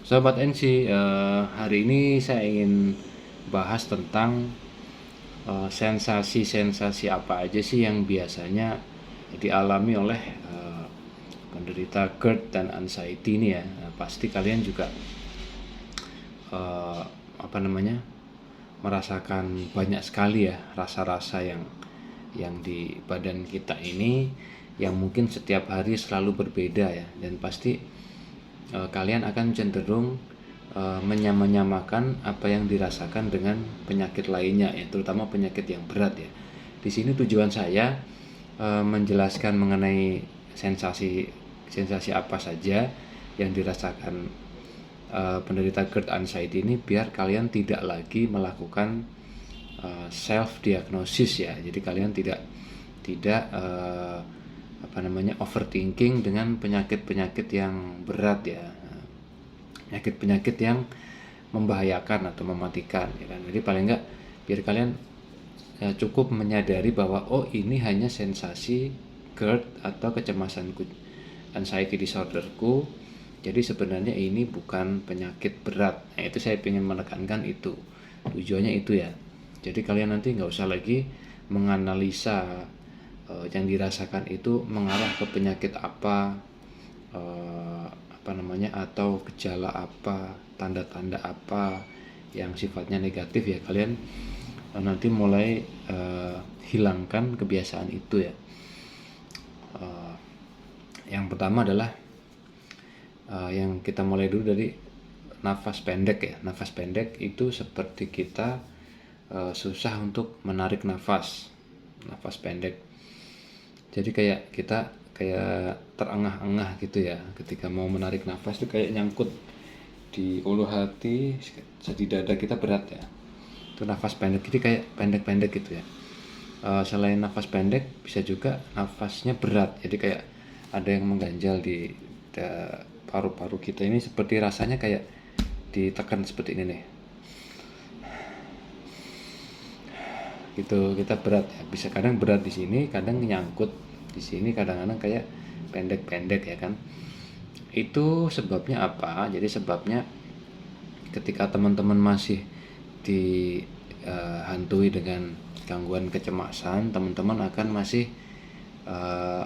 Sobat NC, hari ini saya ingin bahas tentang sensasi-sensasi apa aja sih yang biasanya dialami oleh penderita GERD dan anxiety ini ya. Nah, pasti kalian juga eh, apa namanya merasakan banyak sekali ya rasa-rasa yang di badan kita ini yang mungkin setiap hari selalu berbeda ya, dan pasti kalian akan cenderung menyamakan apa yang dirasakan dengan penyakit lainnya ya, terutama penyakit yang berat ya. Di sini tujuan saya menjelaskan mengenai sensasi apa saja yang dirasakan penderita GERD anxiety ini, biar kalian tidak lagi melakukan self diagnosis ya. Jadi kalian tidak overthinking dengan penyakit-penyakit yang berat ya, penyakit-penyakit yang membahayakan atau mematikan ya kan. Jadi paling enggak biar kalian cukup menyadari bahwa oh, ini hanya sensasi GERD atau kecemasanku, anxiety disorderku, jadi sebenarnya ini bukan penyakit berat. Nah, itu saya ingin menekankan itu, tujuannya itu ya. Jadi kalian nanti nggak usah lagi menganalisa yang dirasakan itu mengarah ke penyakit apa, atau gejala apa, tanda-tanda apa yang sifatnya negatif ya. Kalian nanti mulai hilangkan kebiasaan itu ya. Yang pertama adalah yang kita mulai dulu dari nafas pendek ya. Nafas pendek itu seperti kita susah untuk menarik nafas pendek. Jadi kayak kita terengah-engah gitu ya ketika mau menarik nafas, itu kayak nyangkut di ulu hati, di dada kita berat ya. Itu nafas pendek, jadi kayak pendek-pendek gitu ya. Selain nafas pendek, bisa juga nafasnya berat, jadi kayak ada yang mengganjal di paru-paru kita ini, seperti rasanya kayak ditekan seperti ini nih gitu. Kita berat ya, bisa kadang berat di sini, kadang nyangkut di sini, kadang-kadang kayak pendek-pendek ya kan. Itu sebabnya apa? Jadi sebabnya ketika teman-teman masih dihantui dengan gangguan kecemasan, teman-teman akan masih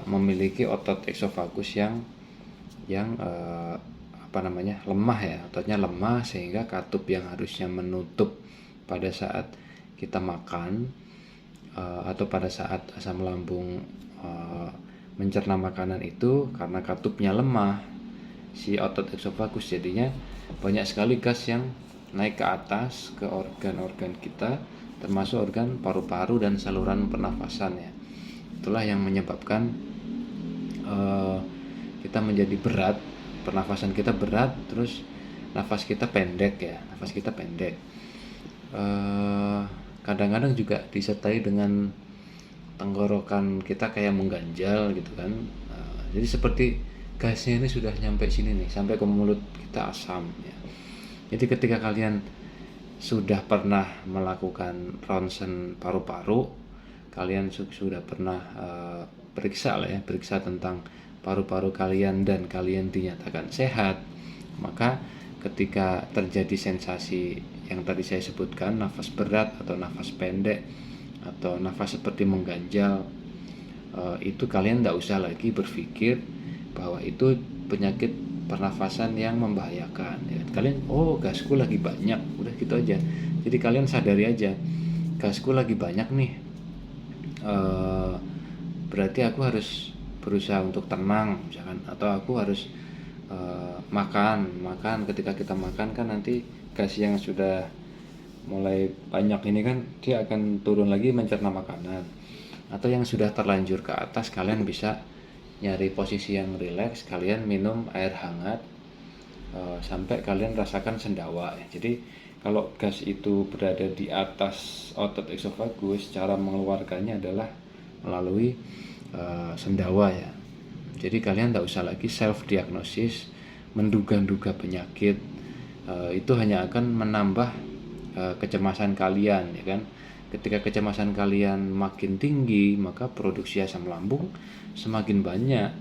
memiliki otot eksofagus yang lemah ya, ototnya lemah, sehingga katup yang harusnya menutup pada saat kita makan atau pada saat asam lambung mencerna makanan itu, karena katupnya lemah si otot eksofagus, jadinya banyak sekali gas yang naik ke atas ke organ-organ kita, termasuk organ paru-paru dan saluran pernafasan ya. Itulah yang menyebabkan kita menjadi berat, pernafasan kita berat, terus nafas kita pendek ya, kadang-kadang juga disertai dengan tenggorokan kita kayak mengganjal gitu kan. Jadi seperti gasnya ini sudah nyampe sini nih, sampai ke mulut kita, asam ya. Jadi ketika kalian sudah pernah melakukan ronsen paru-paru, kalian sudah pernah periksa tentang paru-paru kalian dan kalian dinyatakan sehat, maka ketika terjadi sensasi yang tadi saya sebutkan, nafas berat atau nafas pendek atau nafas seperti mengganjal, itu kalian tidak usah lagi berpikir bahwa itu penyakit pernafasan yang membahayakan ya. Kalian, oh gasku lagi banyak, udah gitu aja. Jadi kalian sadari aja, gasku lagi banyak nih, berarti aku harus berusaha untuk tenang misalkan, atau aku harus makan. Ketika kita makan kan nanti gas yang sudah mulai banyak ini kan dia akan turun lagi mencerna makanan. Atau yang sudah terlanjur ke atas, kalian bisa nyari posisi yang rileks, kalian minum air hangat sampai kalian rasakan sendawa ya. Jadi kalau gas itu berada di atas otot eksofagus, cara mengeluarkannya adalah melalui sendawa ya. Jadi kalian tidak usah lagi self diagnosis, menduga-duga penyakit. Itu hanya akan menambah kecemasan kalian ya kan. Ketika kecemasan kalian makin tinggi, maka produksi asam lambung semakin banyak,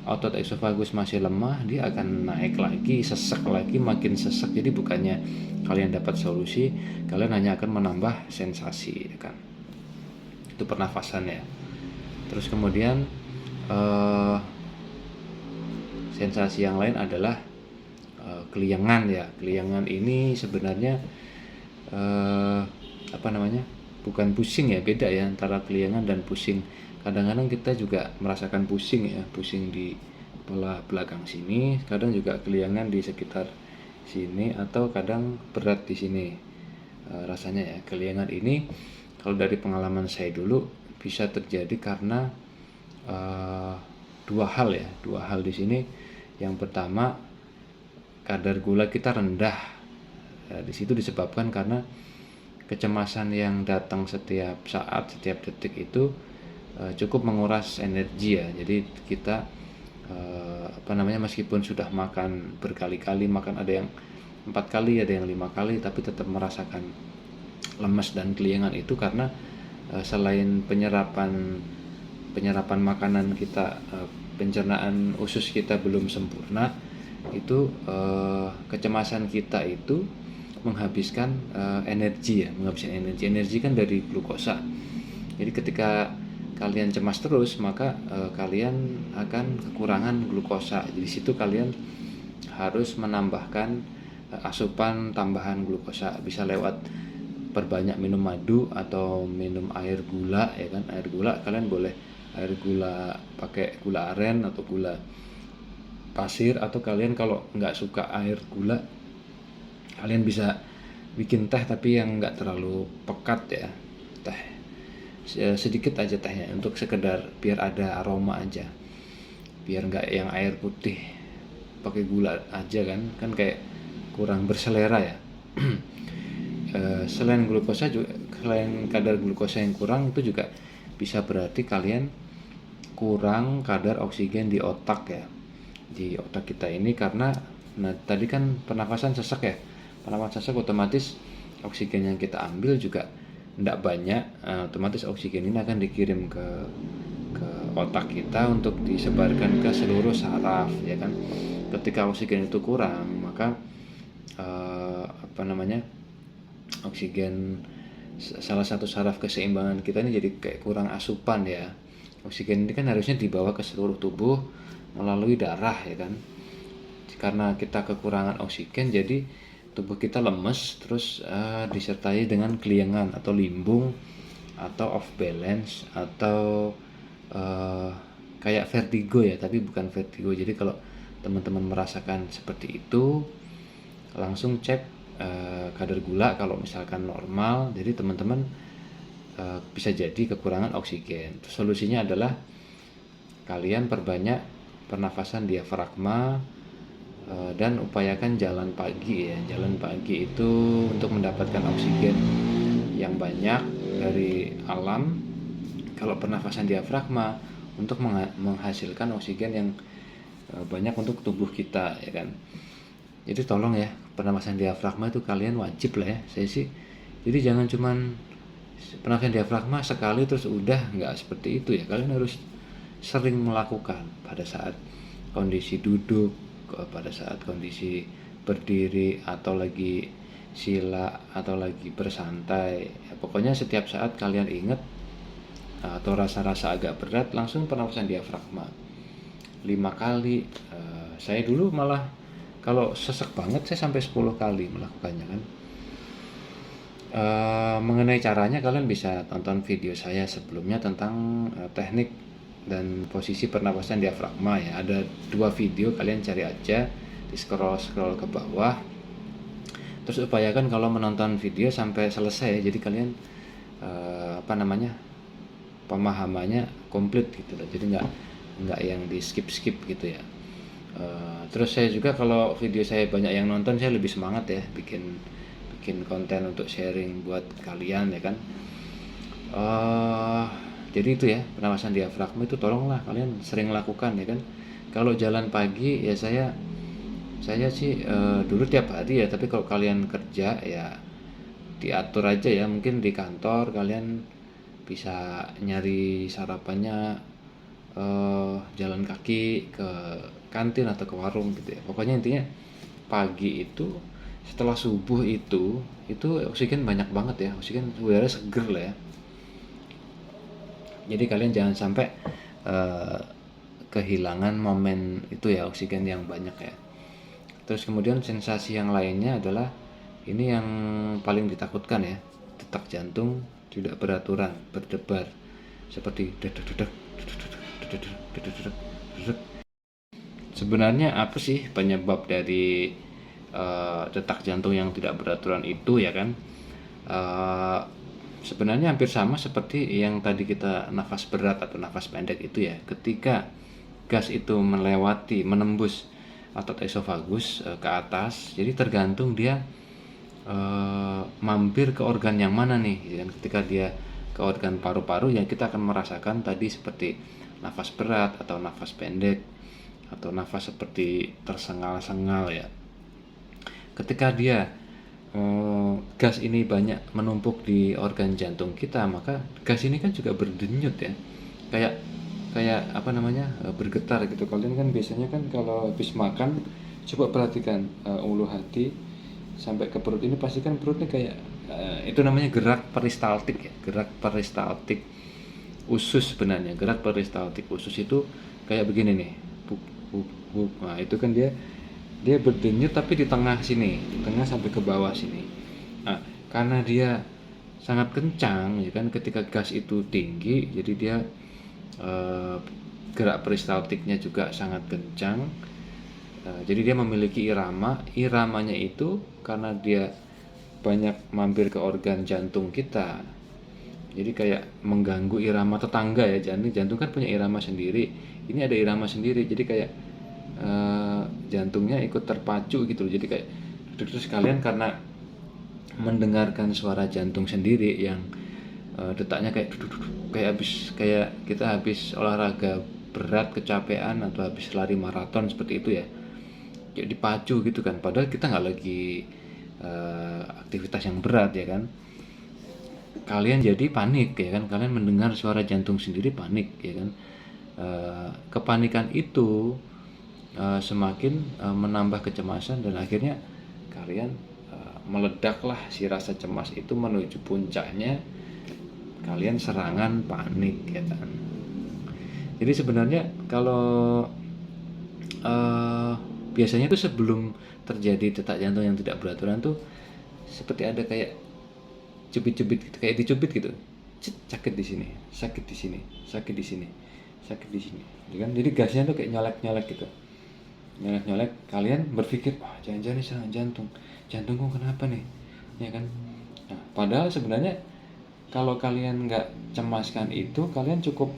otot esofagus masih lemah, dia akan naik lagi, sesek lagi, makin sesek. Jadi bukannya kalian dapat solusi, kalian hanya akan menambah sensasi, ya kan. Itu pernafasan ya. Terus kemudian sensasi yang lain adalah keliangan ya. Keliangan ini sebenarnya bukan pusing ya, beda ya antara keliangan dan pusing. Kadang-kadang kita juga merasakan pusing ya, pusing di kepala belakang sini, kadang juga keliangan di sekitar sini, atau kadang berat di sini rasanya ya. Keliangan ini kalau dari pengalaman saya dulu bisa terjadi karena dua hal di sini. Yang pertama, kadar gula kita rendah. Di situ disebabkan karena kecemasan yang datang setiap saat, setiap detik itu cukup menguras energi ya. Jadi kita meskipun sudah makan berkali-kali, makan ada yang 4 kali, ada yang 5 kali, tapi tetap merasakan lemas dan keliangan. Itu karena selain penyerapan makanan kita, pencernaan usus kita belum sempurna, itu kecemasan kita itu menghabiskan energi ya, energi kan dari glukosa. Jadi ketika kalian cemas terus, maka kalian akan kekurangan glukosa. Jadi situ kalian harus menambahkan asupan tambahan glukosa, bisa lewat perbanyak minum madu atau minum air gula ya kan. Air gula kalian boleh air gula pakai gula aren atau gula pasir, atau kalian kalau nggak suka air gula, kalian bisa bikin teh tapi yang nggak terlalu pekat ya, teh sedikit aja tehnya, untuk sekedar biar ada aroma aja, biar nggak yang air putih pakai gula aja kan kayak kurang berselera ya. Selain glukosa juga, selain kadar glukosa yang kurang, itu juga bisa berarti kalian kurang kadar oksigen di otak ya, di otak kita ini. Karena tadi kan pernafasan sesak ya, pernafasan sesak otomatis oksigen yang kita ambil juga tidak banyak, otomatis oksigen ini akan dikirim ke otak kita untuk disebarkan ke seluruh saraf ya kan. Ketika oksigen itu kurang, maka oksigen, salah satu saraf keseimbangan kita ini jadi kayak kurang asupan ya. Oksigen ini kan harusnya dibawa ke seluruh tubuh melalui darah ya kan. Karena kita kekurangan oksigen, jadi tubuh kita lemes, terus disertai dengan keliangan atau limbung atau off balance atau kayak vertigo ya, tapi bukan vertigo. Jadi kalau teman-teman merasakan seperti itu, langsung cek kadar gula. Kalau misalkan normal, jadi teman-teman bisa jadi kekurangan oksigen. Solusinya adalah kalian perbanyak pernafasan diafragma dan upayakan jalan pagi ya. Jalan pagi itu untuk mendapatkan oksigen yang banyak dari alam. Kalau pernafasan diafragma untuk menghasilkan oksigen yang banyak untuk tubuh kita ya kan. Jadi tolong ya, pernafasan diafragma itu kalian wajib lah ya, saya sih. Jadi jangan cuman pernafasan diafragma sekali terus udah, nggak seperti itu ya. Kalian harus sering melakukan pada saat kondisi duduk, pada saat kondisi berdiri, atau lagi sila, atau lagi bersantai ya. Pokoknya setiap saat kalian ingat atau rasa-rasa agak berat, langsung pernafasan diafragma 5 kali. Saya dulu malah kalau sesek banget saya sampai 10 kali melakukannya kan. Mengenai caranya, kalian bisa tonton video saya sebelumnya tentang teknik dan posisi pernapasan diafragma ya. Ada 2 video, kalian cari aja, di scroll ke bawah. Terus upayakan kalau menonton video sampai selesai, jadi kalian pemahamannya komplit gitu loh. Jadi nggak yang di skip gitu ya. Terus saya juga kalau video saya banyak yang nonton, saya lebih semangat ya bikin konten untuk sharing buat kalian ya kan. Jadi itu ya, pernapasan diafragma itu tolonglah kalian sering lakukan ya kan. Kalau jalan pagi ya, saya sih dulu tiap hari ya, tapi kalau kalian kerja ya diatur aja ya. Mungkin di kantor kalian bisa nyari sarapannya jalan kaki ke kantin atau ke warung gitu ya. Pokoknya intinya pagi itu setelah subuh itu oksigen banyak banget ya, oksigen udara seger lah ya. Jadi kalian jangan sampai eh, kehilangan momen itu ya, oksigen yang banyak ya. Terus kemudian sensasi yang lainnya adalah ini yang paling ditakutkan ya, detak jantung tidak beraturan, berdebar seperti dedek-dedek, dedek-dedek, dedek-dedek, dedek. Sebenarnya apa sih penyebab dari detak jantung yang tidak beraturan itu ya kan? Eh, Sebenarnya hampir sama seperti yang tadi kita nafas berat atau nafas pendek itu ya. Ketika gas itu menembus otot esofagus ke atas, jadi tergantung dia mampir ke organ yang mana nih, gitu kan. Ketika dia ke organ paru-paru ya kita akan merasakan tadi seperti nafas berat atau nafas pendek atau nafas seperti tersengal-sengal ya. Ketika dia gas ini banyak menumpuk di organ jantung kita, maka gas ini kan juga berdenyut ya, kayak kayak apa namanya, bergetar gitu. Kalian kan biasanya kan kalau habis makan, coba perhatikan ulu hati sampai ke perut ini, pasti kan perutnya kayak itu namanya gerak peristaltik ya, gerak peristaltik usus. Sebenarnya gerak peristaltik usus itu kayak begini nih, buk, buk, buk. Nah itu kan dia dia berdenyut tapi di tengah sini, di tengah sampai ke bawah sini. Nah, karena dia sangat kencang ya kan, ketika gas itu tinggi, jadi dia eh, gerak peristaltiknya juga sangat kencang. Jadi dia memiliki irama, iramanya itu karena dia banyak mampir ke organ jantung kita. Jadi kayak mengganggu irama tetangga ya, jantung kan punya irama sendiri. Ini ada irama sendiri, jadi kayak jantungnya ikut terpacu gitu loh. Jadi kayak terus kalian karena mendengarkan suara jantung sendiri yang detaknya kayak kayak kita habis olahraga berat, kecapean atau habis lari maraton seperti itu ya, kayak dipacu gitu kan, padahal kita nggak lagi aktivitas yang berat ya kan. Kalian jadi panik ya kan, kalian mendengar suara jantung sendiri panik ya kan. Kepanikan itu semakin menambah kecemasan dan akhirnya kalian meledaklah si rasa cemas itu menuju puncaknya, kalian serangan panik ya kan. Jadi sebenarnya kalau biasanya itu sebelum terjadi detak jantung yang tidak beraturan tuh seperti ada kayak cubit-cubit gitu, kayak dicubit gitu. Cit, sakit di sini, sakit di sini, sakit di sini, sakit di sini, ya kan. Jadi gasnya tuh kayak nyolek-nyolek gitu, nyolek-nyolek. Kalian berpikir, wah jangan-jangan ini serangan jantung, jantungku kenapa nih, ya kan. Nah, padahal sebenarnya kalau kalian nggak cemaskan itu, kalian cukup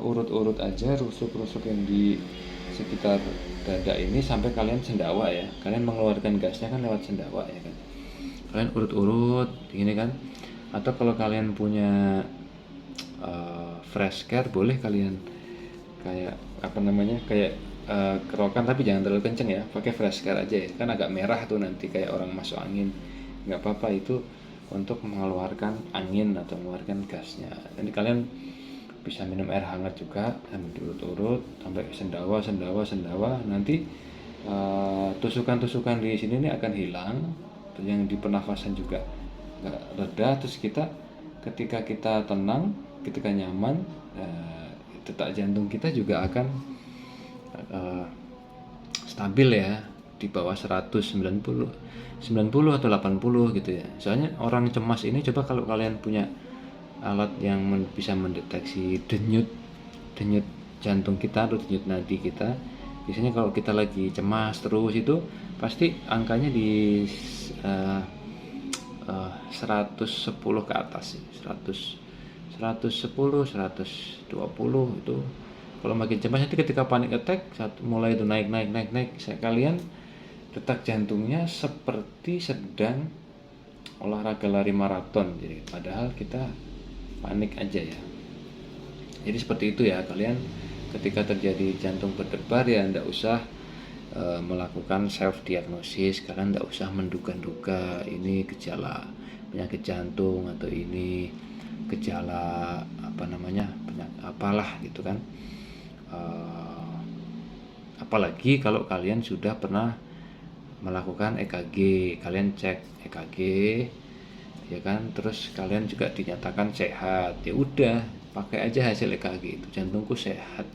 urut-urut aja rusuk-rusuk yang di sekitar dada ini sampai kalian sendawa ya. Kalian mengeluarkan gasnya kan lewat sendawa ya kan. Kalian urut-urut gini kan. Atau kalau kalian punya fresh care, boleh kalian kayak apa namanya, kayak kerokan tapi jangan terlalu kenceng ya, pakai fresh care aja ya kan, agak merah tuh nanti kayak orang masuk angin, nggak apa-apa itu untuk mengeluarkan angin atau mengeluarkan gasnya. Jadi kalian bisa minum air hangat juga sambil diurut-urut sampai sendawa sendawa sendawa, nanti tusukan-tusukan di sini ini akan hilang, yang di pernafasan juga nggak reda. Terus kita ketika kita tenang, ketika nyaman, detak jantung kita juga akan stabil ya, di bawah 90 atau 80 gitu ya. Soalnya orang cemas ini, coba kalau kalian punya alat yang bisa mendeteksi denyut jantung kita atau denyut nadi kita, biasanya kalau kita lagi cemas terus itu pasti angkanya di 110 ke atas sih, 110 120 itu. Kalau makin cemas nanti ketika panic attack mulai itu naik, kalian detak jantungnya seperti sedang olahraga lari maraton. Jadi padahal kita panik aja ya. Jadi seperti itu ya, kalian ketika terjadi jantung berdebar ya ndak usah melakukan self diagnosis. Kalian ndak usah menduga-duga ini gejala penyakit jantung atau ini gejala apa namanya, penyakit apalah gitu kan. Eh, apalagi kalau kalian sudah pernah melakukan EKG, kalian cek EKG ya kan, terus kalian juga dinyatakan sehat, ya udah pakai aja hasil EKG itu, jantungku sehat.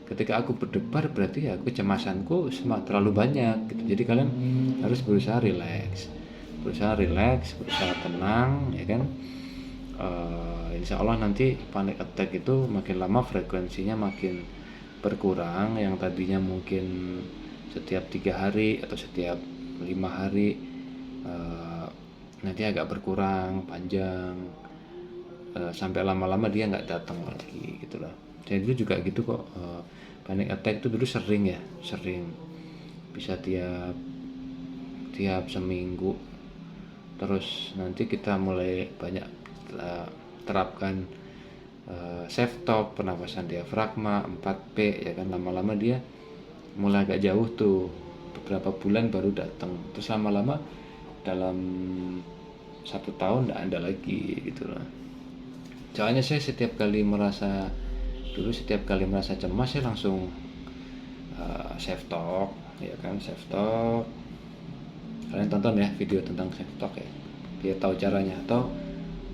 Ketika aku berdebar berarti ya kecemasanku terlalu banyak gitu. Jadi kalian harus berusaha rileks, berusaha tenang ya kan. Insya Allah nanti panic attack itu makin lama frekuensinya makin berkurang. Yang tadinya mungkin setiap 3 hari atau setiap 5 hari, nanti agak berkurang panjang, sampai lama-lama dia nggak datang lagi gitu loh. Jadi itu juga gitu kok. Panic attack itu dulu sering bisa tiap seminggu. Terus nanti kita mulai banyak terapkan self talk, pernapasan diafragma 4P ya kan. Lama-lama dia mulai agak jauh tuh, beberapa bulan baru datang, terus lama-lama dalam 1 tahun nggak ada lagi gitu loh. Soalnya saya setiap kali merasa cemas saya langsung self talk ya kan. Self talk, kalian tonton ya video tentang self talk ya, dia tahu caranya. Atau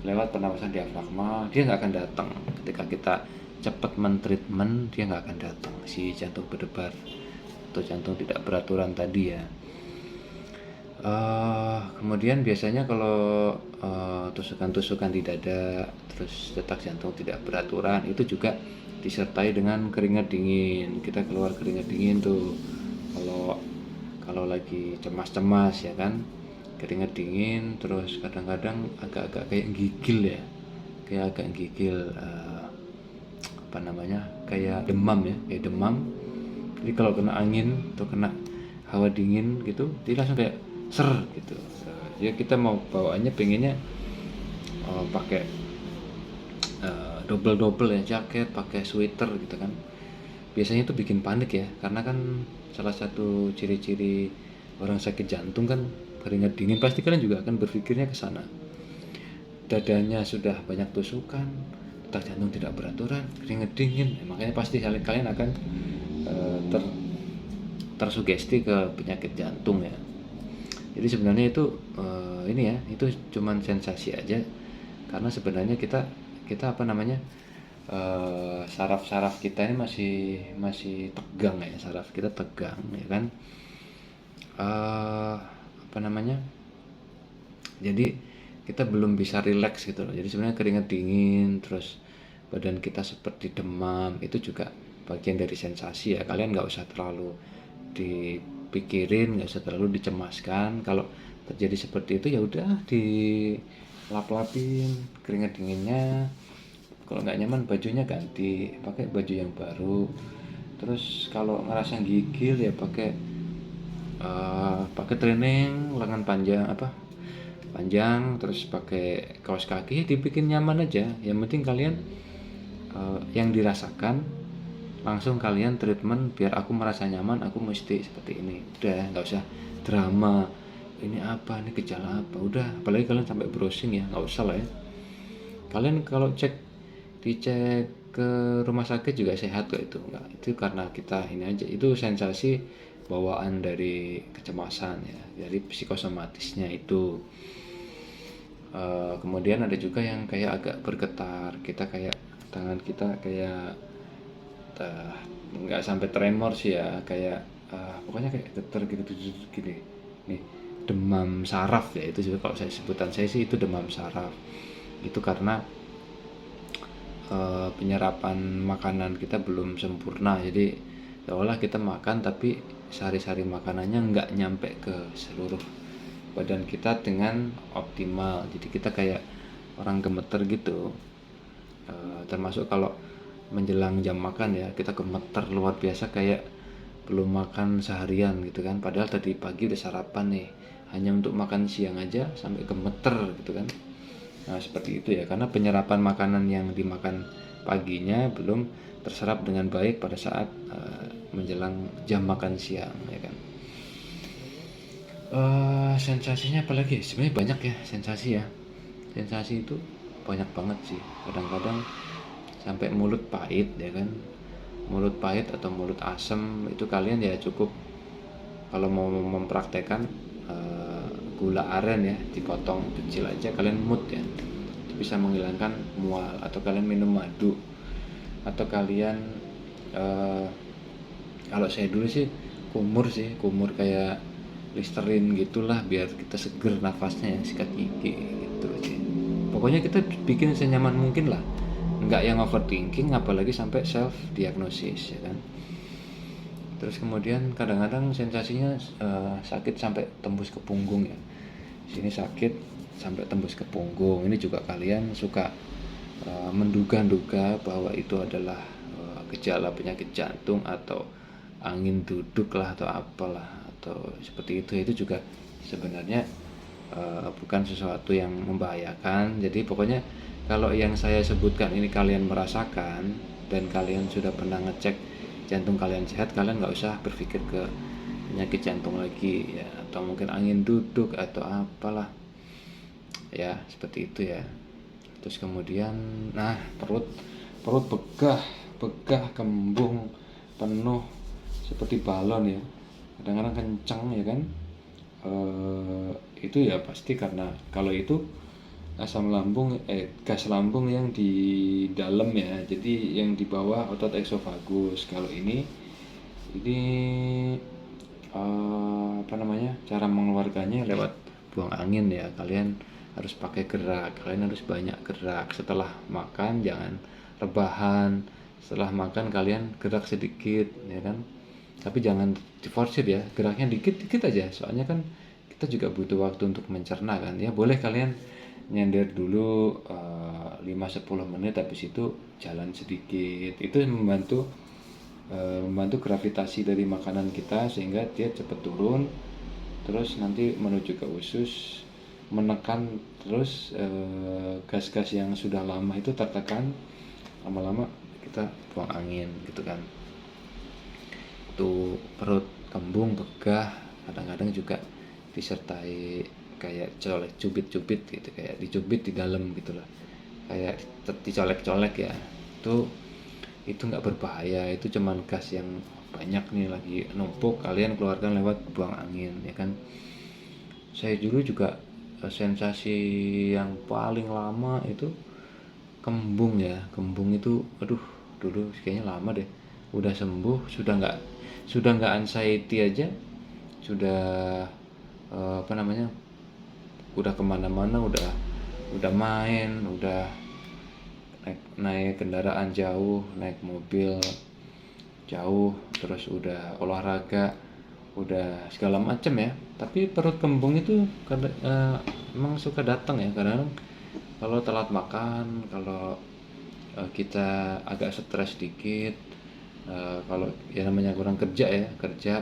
lewat pernapasan diafragma, dia nggak akan datang. Ketika kita cepat mentreatment, dia nggak akan datang si jantung berdebar atau jantung tidak beraturan tadi ya. Kemudian biasanya kalau tusukan-tusukan di dada, terus detak jantung tidak beraturan, itu juga disertai dengan keringat dingin. Kita keluar keringat dingin tuh kalau lagi cemas-cemas ya kan, keringat dingin. Terus kadang-kadang agak-agak kayak gigil ya, kayak demam ya, kayak demam. Jadi kalau kena angin atau kena hawa dingin gitu, dia langsung kayak ser gitu. Ya kita mau bawaannya pengennya pakai double ya, jaket, pakai sweater gitu kan. Biasanya itu bikin panik ya, karena kan salah satu ciri-ciri orang sakit jantung kan keringat dingin. Pasti kalian juga akan berpikirnya ke sana. Dadanya sudah banyak tusukan, detak jantung tidak beraturan, keringat dingin. Makanya pasti kalian akan tersugesti ke penyakit jantung ya. Jadi sebenarnya itu itu cuman sensasi aja, karena sebenarnya kita saraf-saraf kita ini masih tegang ya, saraf kita tegang ya kan. Jadi kita belum bisa rileks gitu loh. Jadi sebenarnya keringat dingin, terus badan kita seperti demam, itu juga bagian dari sensasi ya. Kalian nggak usah terlalu dipikirin, nggak usah terlalu dicemaskan. Kalau terjadi seperti itu ya udah dilap-lapin keringat dinginnya. Kalau nggak nyaman bajunya ganti, pakai baju yang baru. Terus kalau ngerasa gigil ya pakai training lengan panjang terus pakai kaos kaki, dibikin nyaman aja. Yang penting kalian yang dirasakan langsung kalian treatment. Biar aku merasa nyaman, aku mesti seperti ini. Udah, nggak usah drama. Ini apa? Ini gejala apa? Udah, apalagi kalian sampai browsing ya, nggak usah lah ya. Kalian kalau dicek ke rumah sakit juga sehat kok itu. Enggak, itu karena kita ini aja. Itu sensasi bawaan dari kecemasan ya, dari psikosomatisnya itu. Kemudian ada juga yang kayak agak bergetar, kita kayak tangan kita kayak nggak sampai tremor sih ya, kayak pokoknya kayak getar gitu gini nih, demam saraf ya. Itu juga kalau sebutan saya sih itu demam saraf. Itu karena penyerapan makanan kita belum sempurna. Jadi seolah kita makan tapi sari-sari makanannya nggak nyampe ke seluruh badan kita dengan optimal. Jadi kita kayak orang gemeter gitu. Termasuk kalau menjelang jam makan ya, kita gemeter luar biasa, kayak belum makan seharian gitu kan. Padahal tadi pagi udah sarapan nih, hanya untuk makan siang aja sampai gemeter gitu kan. Nah seperti itu ya, karena penyerapan makanan yang dimakan paginya belum terserap dengan baik pada saat menjelang jam makan siang ya kan. Sensasinya apalagi? Sebenarnya banyak ya sensasi ya. Sensasi itu banyak banget sih. Kadang-kadang sampai mulut pahit ya kan. mulut pahit atau mulut asem, itu kalian ya cukup kalau mau mempraktekkan gula aren ya dipotong kecil aja, kalian mut ya, itu bisa menghilangkan mual. Atau kalian minum madu, atau kalian eh, kalau saya dulu sih kumur kayak Listerine gitulah, biar kita seger nafasnya, yang sikat gigi gitu sih. Pokoknya kita bikin senyaman mungkin lah, nggak yang overthinking, apalagi sampai self diagnosis ya kan. Terus kemudian kadang-kadang sensasinya sakit sampai tembus ke punggung ya, sini sakit sampai tembus ke punggung. Ini juga kalian suka menduga-duga bahwa itu adalah gejala penyakit jantung atau angin duduk lah atau apalah atau seperti itu juga sebenarnya bukan sesuatu yang membahayakan. Jadi pokoknya kalau yang saya sebutkan ini kalian merasakan dan kalian sudah pernah ngecek jantung kalian sehat, kalian nggak usah berpikir ke penyakit jantung lagi ya, atau mungkin angin duduk atau apalah ya, seperti itu ya. Terus kemudian perut perut begah kembung penuh seperti balon ya, kadang-kadang kencang ya kan. Itu ya pasti karena kalau itu gas lambung yang di dalam ya, jadi yang di bawah otot eksofagus. Kalau ini cara mengeluarkannya lewat buang angin ya. Kalian harus pakai gerak, kalian harus banyak gerak. Setelah makan jangan rebahan, setelah makan kalian gerak sedikit ya kan, tapi jangan diforsir ya, geraknya dikit-dikit aja, soalnya kan kita juga butuh waktu untuk mencerna kan ya. Boleh kalian nyender dulu 5-10 menit, habis itu jalan sedikit, itu membantu gravitasi dari makanan kita sehingga dia cepat turun, terus nanti menuju ke usus, menekan terus gas-gas yang sudah lama itu tertekan, lama-lama kita buang angin gitu kan. Tuh perut kembung begah kadang-kadang juga disertai kayak cubit-cubit gitu, kayak dicubit di dalam gitulah, kayak dicolek-colek ya. Itu nggak berbahaya, itu cuman gas yang banyak nih lagi numpuk, kalian keluarkan lewat buang angin ya kan. Saya dulu juga sensasi yang paling lama itu kembung ya. Kembung itu dulu kayaknya lama deh, udah sembuh, sudah nggak anxiety aja, sudah udah kemana-mana, udah main, udah naik kendaraan jauh, naik mobil jauh, terus udah olahraga, udah segala macam ya. Tapi perut kembung itu emang suka datang ya kadang kalau telat makan, kalau kita agak stres dikit, kalau ya namanya kurang kerja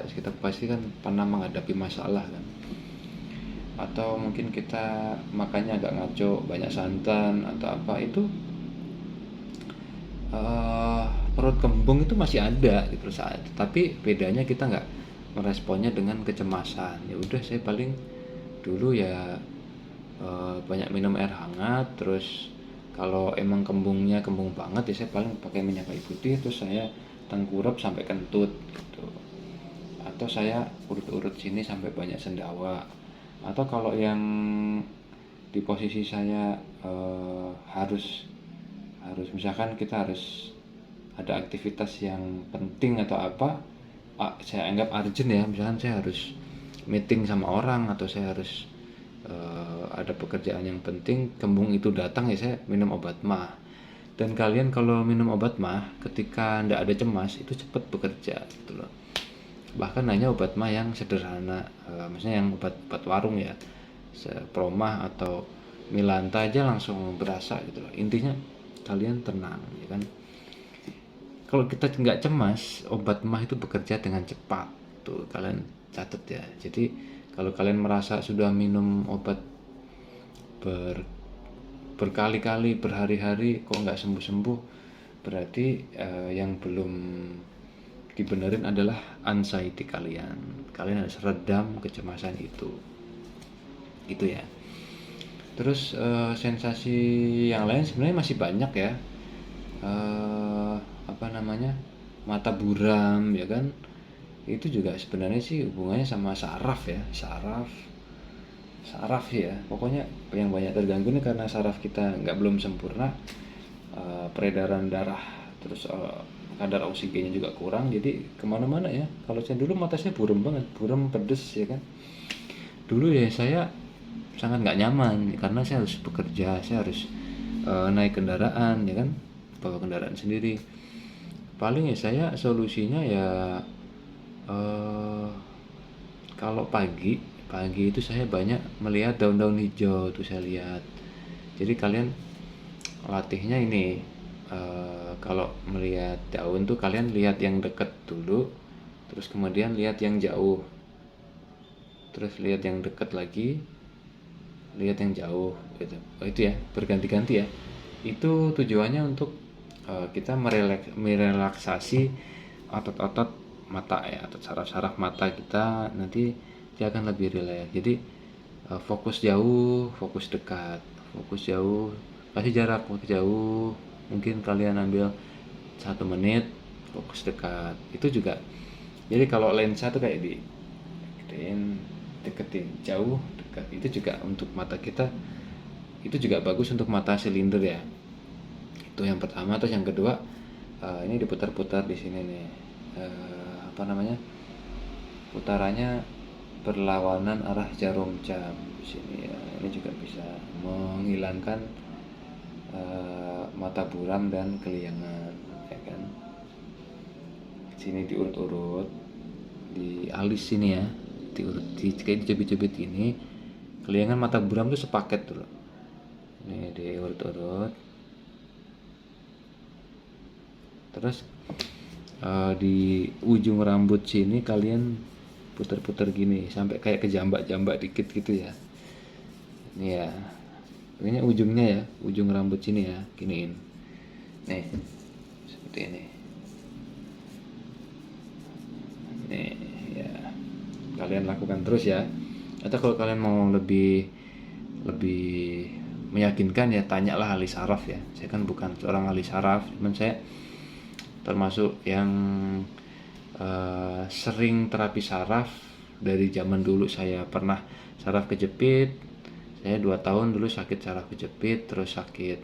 kita pasti kan pernah menghadapi masalah kan. Atau mungkin kita makannya agak ngaco, banyak santan atau apa, itu perut kembung itu masih ada gitu saat. Tapi bedanya kita nggak meresponnya dengan kecemasan. Ya udah, saya paling dulu ya banyak minum air hangat. Terus kalau emang kembungnya kembung banget ya saya paling pakai minyak kayu putih, terus saya tengkurap sampai kentut gitu. Atau saya urut-urut sini sampai banyak sendawa. Atau kalau yang di posisi saya harus misalkan kita harus ada aktivitas yang penting atau apa, saya anggap urgent ya, misalkan saya harus meeting sama orang atau saya harus ada pekerjaan yang penting, kembung itu datang ya saya minum obat mah. Dan kalian kalau minum obat mah ketika ndak ada cemas itu cepat bekerja gitu loh. Bahkan hanya obat mah yang sederhana, maksudnya yang obat warung ya, Promah atau Milanta aja langsung berasa gitu loh. Intinya kalian tenang ya kan. Kalau kita nggak cemas, obat mah itu bekerja dengan cepat. Tuh kalian catat ya. Jadi kalau kalian merasa sudah minum obat berkali-kali, berhari-hari kok nggak sembuh-sembuh, berarti yang belum dibenerin adalah anxiety kalian. Kalian harus redam kecemasan itu gitu ya. Terus sensasi yang lain sebenarnya masih banyak ya. mata buram ya kan, itu juga sebenarnya sih hubungannya sama saraf ya, saraf ya, pokoknya yang banyak terganggu nih karena saraf kita nggak belum sempurna, peredaran darah, terus kadar oksigennya juga kurang, jadi kemana-mana ya. Kalau saya dulu mata saya buram banget, buram pedes ya kan. Dulu ya saya sangat nggak nyaman karena saya harus bekerja, saya harus naik kendaraan ya kan, bawa kendaraan sendiri. Paling ya saya solusinya ya eh, kalau pagi itu saya banyak melihat daun-daun hijau tuh saya lihat. Jadi kalian latihnya ini, kalau melihat daun tuh kalian lihat yang deket dulu, terus kemudian lihat yang jauh, terus lihat yang deket lagi, lihat yang jauh gitu. Oh, itu ya berganti-ganti ya. Itu tujuannya untuk kita merelaksasi otot-otot mata ya, atau saraf-saraf mata kita, nanti dia akan lebih rileks. Jadi fokus jauh, fokus dekat, fokus jauh, kasih jarak fokus jauh, mungkin kalian ambil 1 menit, fokus dekat, itu juga. Jadi kalau lensa tuh kayak di gedein, deketin, jauh, dekat, itu juga untuk mata kita, itu juga bagus untuk mata silinder ya. Itu yang pertama. Terus yang kedua, ini diputar-putar di sini nih, apa namanya, putarannya berlawanan arah jarum jam di sini ya. Ini juga bisa menghilangkan mata buram dan keliangan ya kan. Sini diurut-urut di alis sini ya, diurut, kayak dicubit-cubit ini, keliangan mata buram tuh sepaket dulu. Ini diurut-urut. Terus di ujung rambut sini kalian putar-putar gini sampai kayak kejambak-jambak dikit gitu ya. Ini ya, ini ujungnya ya, ujung rambut sini ya, giniin. Nih, seperti ini. Nih ya, kalian lakukan terus ya. Atau kalau kalian mau lebih meyakinkan ya, tanyalah ahli saraf ya. Saya kan bukan seorang ahli saraf, cuman saya termasuk yang sering terapi saraf dari zaman dulu. Saya pernah saraf kejepit, saya 2 tahun dulu sakit saraf kejepit, terus sakit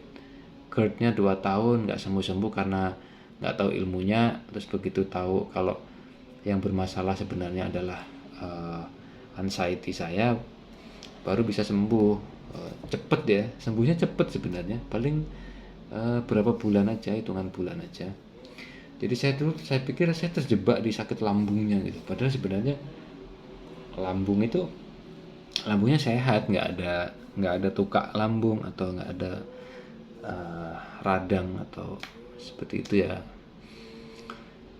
GERD-nya 2 tahun nggak sembuh-sembuh karena nggak tahu ilmunya. Terus begitu tahu kalau yang bermasalah sebenarnya adalah anxiety saya, baru bisa sembuh. Cepet ya, sembuhnya cepet sebenarnya, paling berapa bulan aja, hitungan bulan aja. Jadi saya pikir saya terjebak di sakit lambungnya gitu, padahal sebenarnya lambungnya sehat, nggak ada tukak lambung atau nggak ada radang atau seperti itu ya.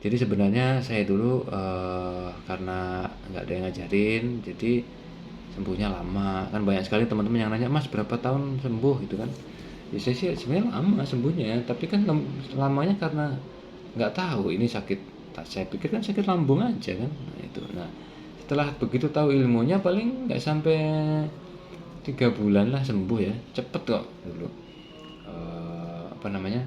Jadi sebenarnya saya dulu karena nggak ada yang ngajarin, jadi sembuhnya lama. Kan banyak sekali teman-teman yang nanya, Mas berapa tahun sembuh gitu kan. Ya saya sih sebenarnya lama sembuhnya, tapi kan lamanya karena nggak tahu ini sakit. Saya pikir kan sakit lambung aja kan. Nah, itu. Nah, setelah begitu tahu ilmunya, paling nggak sampai 3 bulan lah sembuh ya, cepet kok dulu. Apa namanya?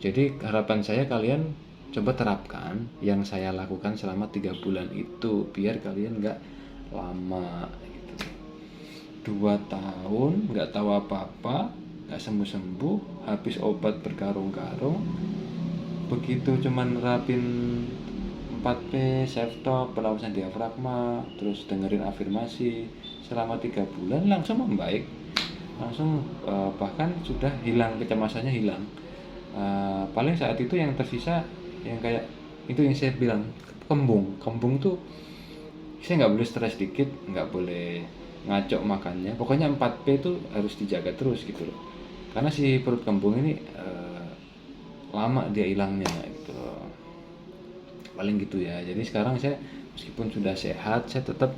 Jadi harapan saya kalian coba terapkan yang saya lakukan selama 3 bulan itu, biar kalian nggak lama gitu. 2 tahun nggak tahu apa-apa, nggak sembuh-sembuh, habis obat berkarung-karung, begitu cuman nerapin 4P, self talk, pernapasan diafragma, terus dengerin afirmasi selama 3 bulan, langsung membaik, langsung bahkan sudah hilang, kecemasannya hilang. Paling saat itu yang tersisa yang kayak itu yang saya bilang, kembung tuh saya nggak boleh stres dikit, nggak boleh ngacok makannya, pokoknya 4P itu harus dijaga terus gitu loh, karena si perut kembung ini lama dia hilangnya gitu loh. Paling gitu ya. Jadi sekarang saya meskipun sudah sehat, saya tetap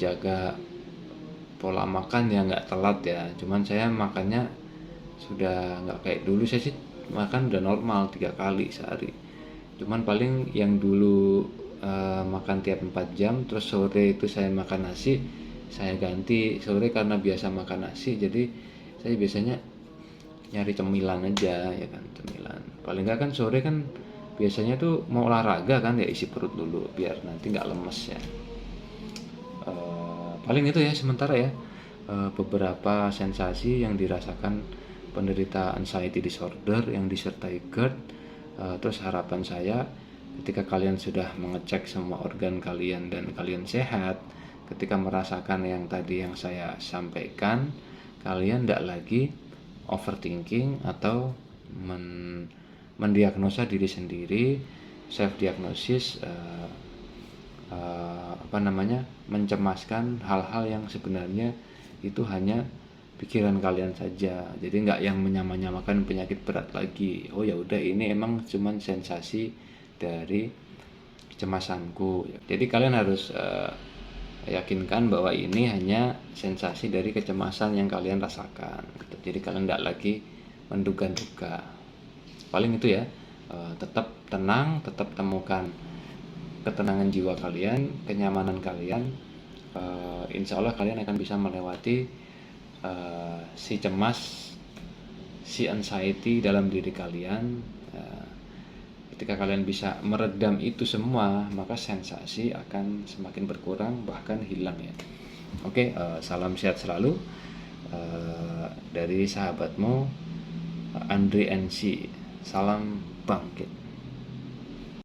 jaga pola makan ya, nggak telat ya, cuman saya makannya sudah nggak kayak dulu. Saya sih makan udah normal 3 kali sehari, cuman paling yang dulu makan tiap 4 jam, terus sore itu saya makan nasi, saya ganti sore karena biasa makan nasi, jadi saya biasanya nyari cemilan aja ya kan, cemilan. Paling nggak kan sore kan biasanya tuh mau olahraga kan ya isi perut dulu biar nanti nggak lemes ya. Paling itu ya sementara ya, beberapa sensasi yang dirasakan penderita anxiety disorder yang disertai GERD. Terus harapan saya ketika kalian sudah mengecek semua organ kalian dan kalian sehat, ketika merasakan yang tadi yang saya sampaikan, kalian tidak lagi overthinking atau mendiagnosa diri sendiri, self diagnosis, mencemaskan hal-hal yang sebenarnya itu hanya pikiran kalian saja. Jadi nggak yang menyamakan penyakit berat lagi. Oh ya udah, ini emang cuman sensasi dari kecemasanku. Jadi kalian harus yakinkan bahwa ini hanya sensasi dari kecemasan yang kalian rasakan gitu. Jadi kalian nggak lagi menduga-duga. Paling itu ya, tetap tenang, tetap temukan ketenangan jiwa kalian, kenyamanan kalian. Insya Allah kalian akan bisa melewati si cemas, si anxiety dalam diri kalian. Ketika kalian bisa meredam itu semua, maka sensasi akan semakin berkurang, bahkan hilang ya. Oke, salam sehat selalu dari sahabatmu Andre NC. Salam bangkit.